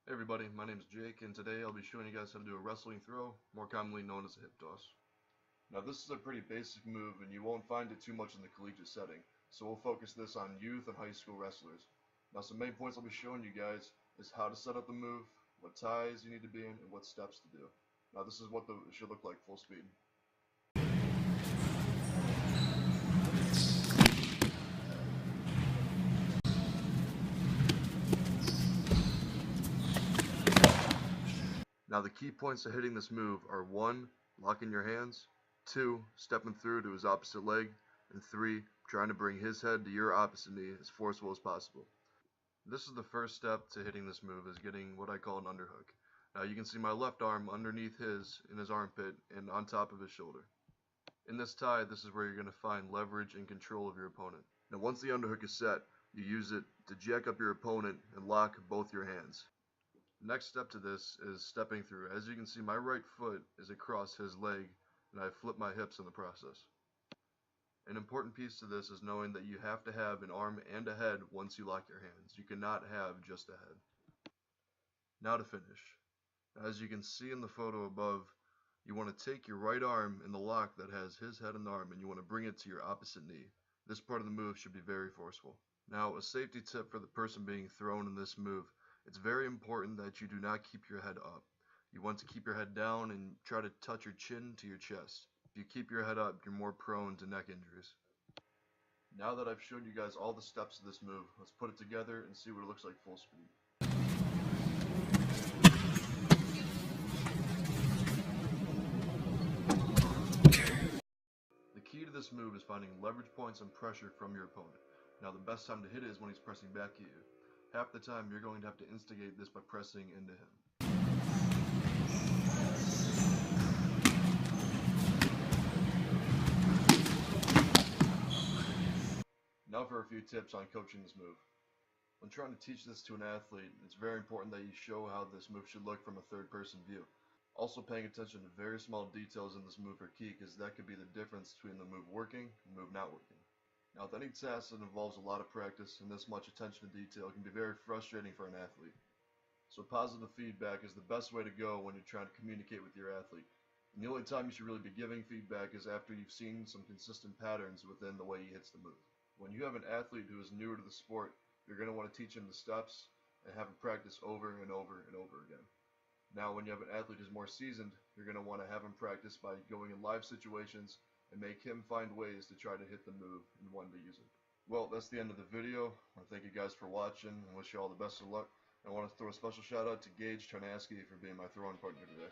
Hey everybody, my name is Jake, and today I'll be showing you guys how to do a wrestling throw, more commonly known as a hip toss. Now this is a pretty basic move and you won't find it too much in the collegiate setting, so we'll focus this on youth and high school wrestlers. Now some main points I'll be showing you guys is how to set up the move, what ties you need to be in, and what steps to do. Now this is what it should look like full speed. Now the key points to hitting this move are 1. Locking your hands, 2. Stepping through to his opposite leg, and 3. Trying to bring his head to your opposite knee as forceful as possible. This is the first step to hitting this move, is getting what I call an underhook. Now you can see my left arm underneath in his armpit and on top of his shoulder. In this tie, this is where you're going to find leverage and control of your opponent. Now once the underhook is set, you use it to jack up your opponent and lock both your hands. Next step to this is stepping through. As you can see, my right foot is across his leg and I flip my hips in the process. An important piece to this is knowing that you have to have an arm and a head once you lock your hands. You cannot have just a head. Now to finish. As you can see in the photo above, you want to take your right arm in the lock that has his head and arm and you want to bring it to your opposite knee. This part of the move should be very forceful. Now a safety tip for the person being thrown in this move. It's very important that you do not keep your head up. You want to keep your head down and try to touch your chin to your chest. If you keep your head up, you're more prone to neck injuries. Now that I've shown you guys all the steps of this move, let's put it together and see what it looks like full speed. The key to this move is finding leverage points and pressure from your opponent. Now the best time to hit it is when he's pressing back at you. Half the time you're going to have to instigate this by pressing into him. Now for a few tips on coaching this move. When trying to teach this to an athlete, it's very important that you show how this move should look from a third-person view. Also paying attention to very small details in this move are key, because that could be the difference between the move working and the move not working. Now with any task that involves a lot of practice and this much attention to detail can be very frustrating for an athlete. So positive feedback is the best way to go when you're trying to communicate with your athlete. And the only time you should really be giving feedback is after you've seen some consistent patterns within the way he hits the move. When you have an athlete who is newer to the sport, you're going to want to teach him the steps and have him practice over and over and over again. Now when you have an athlete who's more seasoned, you're going to want to have him practice by going in live situations and make him find ways to try to hit the move and when to use it. Well, that's the end of the video. I want to thank you guys for watching and wish you all the best of luck. I want to throw a special shout out to Gage Tarnaski for being my throwing partner today.